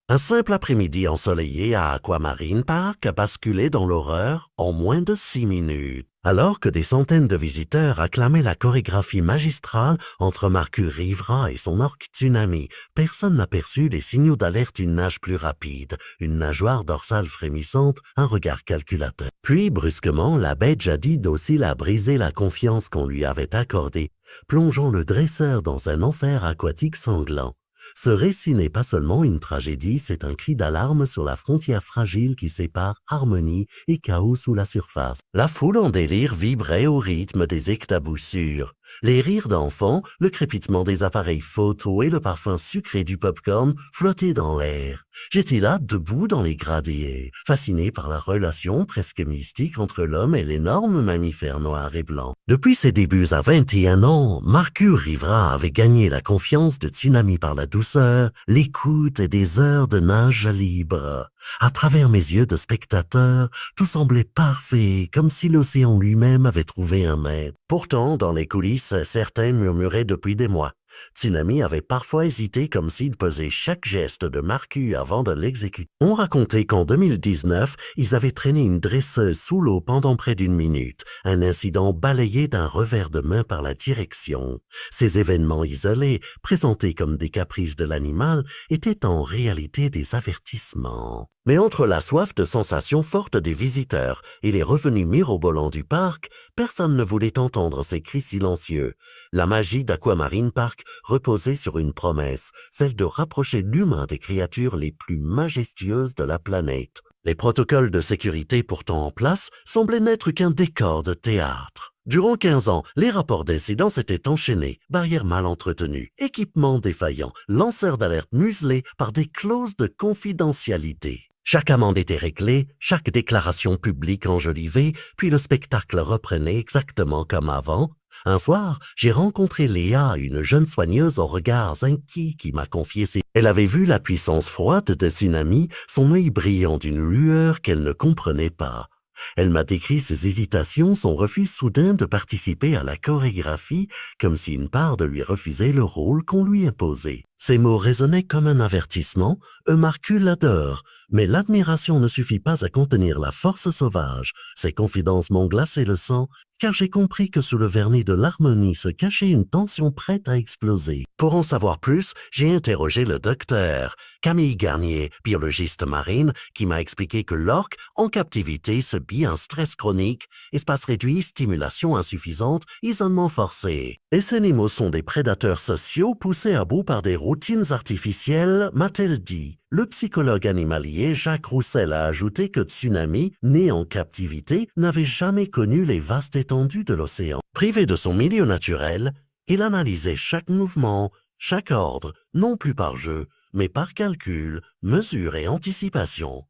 Un simple après-midi ensoleillé à Aquamarine Park a basculé dans l'horreur en moins de 6 minutes. Alors que des centaines de visiteurs acclamaient la chorégraphie magistrale entre Marcus Rivera et son orque Tsunami, personne n'aperçut les signaux d'alerte: une nage plus rapide, une nageoire dorsale frémissante, un regard calculateur. Puis, brusquement, la bête jadis docile a brisé la confiance qu'on lui avait accordée, plongeant le dresseur dans un enfer aquatique sanglant. Ce récit n'est pas seulement une tragédie, c'est un cri d'alarme sur la frontière fragile qui sépare harmonie et chaos sous la surface. La foule en délire vibrait au rythme des éclaboussures. Les rires d'enfants, le crépitement des appareils photo et le parfum sucré du popcorn flottaient dans l'air. J'étais là, debout dans les graviers, fasciné par la relation presque mystique entre l'homme et l'énorme mammifère noir et blanc. Depuis ses débuts à 21 ans, Marcus Rivera avait gagné la confiance de Tsunami par la douceur, l'écoute et des heures de nage libre. À travers mes yeux de spectateur, tout semblait parfait, comme si l'océan lui-même avait trouvé un maître. Pourtant, dans les coulisses, certains murmuraient depuis des mois. Tsunami avait parfois hésité, comme s'il pesait chaque geste de Marcus avant de l'exécuter. On racontait qu'en 2019, ils avaient traîné une dresseuse sous l'eau pendant près d'une minute, un incident balayé d'un revers de main par la direction. Ces événements isolés, présentés comme des caprices de l'animal, étaient en réalité des avertissements. Mais entre la soif de sensations fortes des visiteurs et les revenus mirobolants du parc, personne ne voulait entendre ces cris silencieux. La magie d'Aquamarine Park reposait sur une promesse, celle de rapprocher l'humain des créatures les plus majestueuses de la planète. Les protocoles de sécurité pourtant en place semblaient n'être qu'un décor de théâtre. Durant 15 ans, les rapports d'incidents s'étaient enchaînés, barrières mal entretenues, équipements défaillants, lanceurs d'alerte muselés par des clauses de confidentialité. Chaque amende était réglée, chaque déclaration publique enjolivée, puis le spectacle reprenait exactement comme avant. Un soir, j'ai rencontré Léa, une jeune soigneuse aux regards inquiets qui m'a confié ses... Elle avait vu la puissance froide de Tsunami, son œil brillant d'une lueur qu'elle ne comprenait pas. Elle m'a décrit ses hésitations, son refus soudain de participer à la chorégraphie, comme si une part de lui refusait le rôle qu'on lui imposait. Ces mots résonnaient comme un avertissement. Marcus l'adore, mais l'admiration ne suffit pas à contenir la force sauvage. Ces confidences m'ont glacé le sang, car j'ai compris que sous le vernis de l'harmonie se cachait une tension prête à exploser. Pour en savoir plus, j'ai interrogé le docteur Camille Garnier, biologiste marine, qui m'a expliqué que l'orque, en captivité, subit un stress chronique, espace réduit, stimulation insuffisante, isolement forcé. Les animaux sont des prédateurs sociaux poussés à bout par des routines artificielles, m'a-t-elle dit. Le psychologue animalier Jacques Roussel a ajouté que Tsunami, né en captivité, n'avait jamais connu les vastes étendues de l'océan. Privé de son milieu naturel, il analysait chaque mouvement, chaque ordre, non plus par jeu, mais par calcul, mesure et anticipation.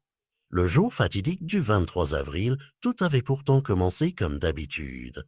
Le jour fatidique du 23 avril, tout avait pourtant commencé comme d'habitude.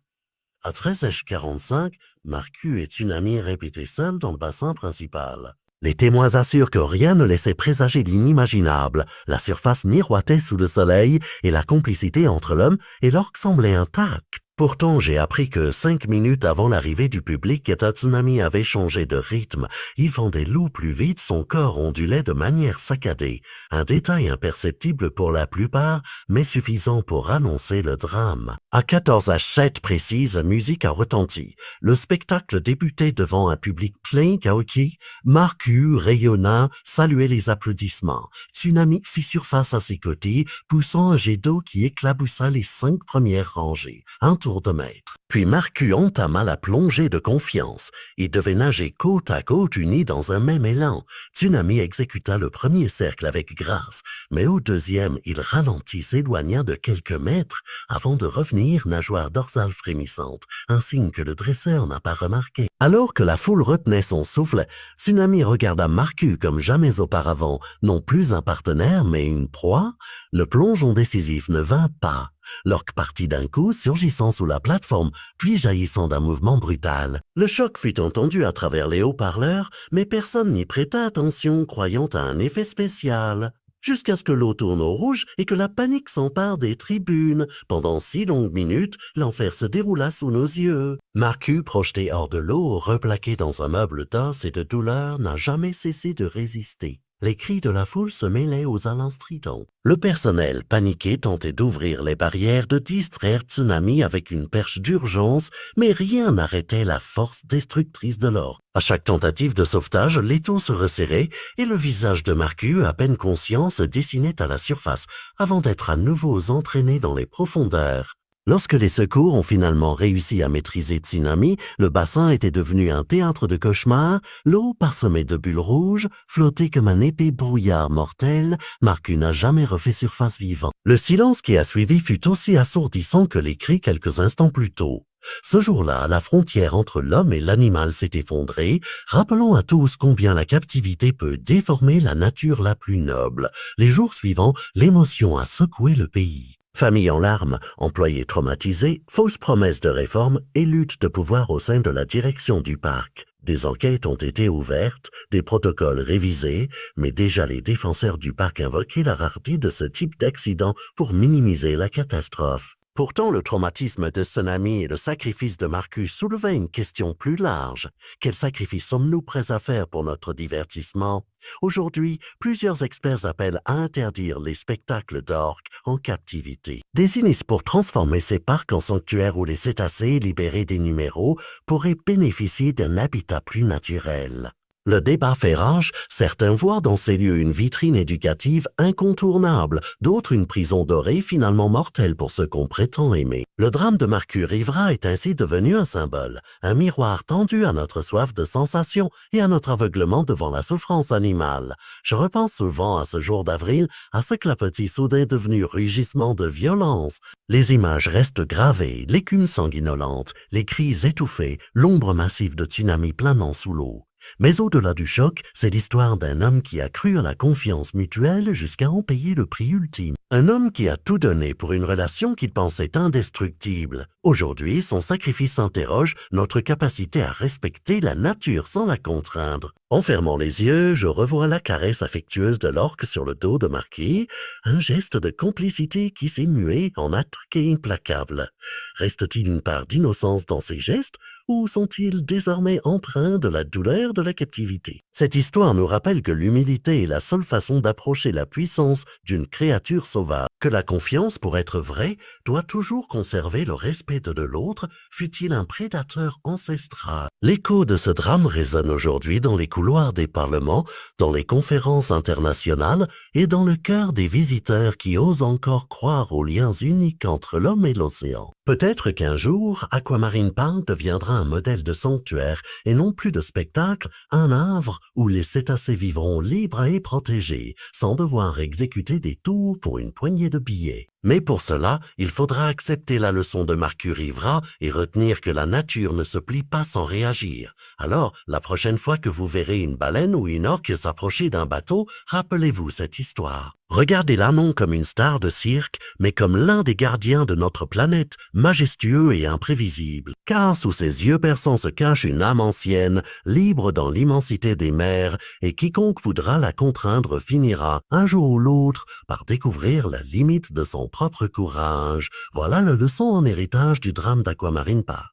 À 13h45, Marcus et Tsunami répétaient seuls dans le bassin principal. Les témoins assurent que rien ne laissait présager l'inimaginable. La surface miroitait sous le soleil et la complicité entre l'homme et l'orque semblait intacte. Pourtant, j'ai appris que 5 minutes avant l'arrivée du public, Tsunami avait changé de rythme. Il fendait l'eau plus vite, son corps ondulait de manière saccadée. Un détail imperceptible pour la plupart, mais suffisant pour annoncer le drame. À 14h07 précise, la musique a retenti. Le spectacle débutait devant un public plein karaoké. Marcus rayonna, saluait les applaudissements. Tsunami fit surface à ses côtés, poussant un jet d'eau qui éclaboussa les 5 premières rangées. Un tour de maître. Puis Marcus entama la plongée de confiance. Il devait nager côte à côte unis dans un même élan. Tsunami exécuta le premier cercle avec grâce, mais au deuxième, il ralentit, s'éloigna de quelques mètres avant de revenir, nageoire dorsale frémissante, un signe que le dresseur n'a pas remarqué. Alors que la foule retenait son souffle, Tsunami regarda Marcus comme jamais auparavant, non plus un partenaire mais une proie. Le plongeon décisif ne vint pas. L'orque partit d'un coup, surgissant sous la plateforme, puis jaillissant d'un mouvement brutal. Le choc fut entendu à travers les haut-parleurs, mais personne n'y prêta attention, croyant à un effet spécial. Jusqu'à ce que l'eau tourne au rouge et que la panique s'empare des tribunes. Pendant 6 longues minutes, l'enfer se déroula sous nos yeux. Marcus, projeté hors de l'eau, replaqué dans un meuble d'os et de douleur, n'a jamais cessé de résister. Les cris de la foule se mêlaient aux alarmes stridents. Le personnel, paniqué, tentait d'ouvrir les barrières, de distraire Tsunami avec une perche d'urgence, mais rien n'arrêtait la force destructrice de l'orque. À chaque tentative de sauvetage, l'étau se resserrait et le visage de Marcu, à peine conscient, se dessinait à la surface, avant d'être à nouveau entraîné dans les profondeurs. Lorsque les secours ont finalement réussi à maîtriser Tsunami, le bassin était devenu un théâtre de cauchemars, l'eau parsemée de bulles rouges flottait comme un épais brouillard mortel. Marcu n'a jamais refait surface vivant. Le silence qui a suivi fut aussi assourdissant que les cris quelques instants plus tôt. Ce jour-là, la frontière entre l'homme et l'animal s'est effondrée, rappelant à tous combien la captivité peut déformer la nature la plus noble. Les jours suivants, l'émotion a secoué le pays. Famille en larmes, employés traumatisés, fausses promesses de réforme et lutte de pouvoir au sein de la direction du parc. Des enquêtes ont été ouvertes, des protocoles révisés, mais déjà les défenseurs du parc invoquaient la rareté de ce type d'accident pour minimiser la catastrophe. Pourtant, le traumatisme de Tsunami et le sacrifice de Marcus soulevaient une question plus large. Quel sacrifice sommes-nous prêts à faire pour notre divertissement? Aujourd'hui, plusieurs experts appellent à interdire les spectacles d'orques en captivité. Des initiatives pour transformer ces parcs en sanctuaires où les cétacés libérés des numéros pourraient bénéficier d'un habitat plus naturel. Le débat fait rage, certains voient dans ces lieux une vitrine éducative incontournable, d'autres une prison dorée finalement mortelle pour ceux qu'on prétend aimer. Le drame de Marcu Rivera est ainsi devenu un symbole, un miroir tendu à notre soif de sensations et à notre aveuglement devant la souffrance animale. Je repense souvent à ce jour d'avril, à ce clapotis soudain devenu rugissement de violence. Les images restent gravées, l'écume sanguinolente, les cris étouffés, l'ombre massive de Tsunami planant sous l'eau. Mais au-delà du choc, c'est l'histoire d'un homme qui a cru à la confiance mutuelle jusqu'à en payer le prix ultime. Un homme qui a tout donné pour une relation qu'il pensait indestructible. Aujourd'hui, son sacrifice interroge notre capacité à respecter la nature sans la contraindre. En fermant les yeux, je revois la caresse affectueuse de l'orque sur le dos de Marquis, un geste de complicité qui s'est mué en attaque implacable. Reste-t-il une part d'innocence dans ces gestes, ou sont-ils désormais empreints de la douleur de la captivité? Cette histoire nous rappelle que l'humilité est la seule façon d'approcher la puissance d'une créature sauvage, que la confiance, pour être vraie, doit toujours conserver le respect de l'autre, fût-il un prédateur ancestral. L'écho de ce drame résonne aujourd'hui dans les couloirs des parlements, dans les conférences internationales et dans le cœur des visiteurs qui osent encore croire aux liens uniques entre l'homme et l'océan. Peut-être qu'un jour, Aquamarine Park deviendra un modèle de sanctuaire et non plus de spectacle, un havre où les cétacés vivront libres et protégés, sans devoir exécuter des tours pour une poignée de billets. Mais pour cela, il faudra accepter la leçon de Marcu Rivera et retenir que la nature ne se plie pas sans réagir. Alors, la prochaine fois que vous verrez une baleine ou une orque s'approcher d'un bateau, rappelez-vous cette histoire. Regardez-la non comme une star de cirque, mais comme l'un des gardiens de notre planète, majestueux et imprévisible. Car sous ses yeux perçants se cache une âme ancienne, libre dans l'immensité des mers, et quiconque voudra la contraindre finira, un jour ou l'autre, par découvrir la limite de son propre courage. Voilà la leçon en héritage du drame d'Aquamarine Park.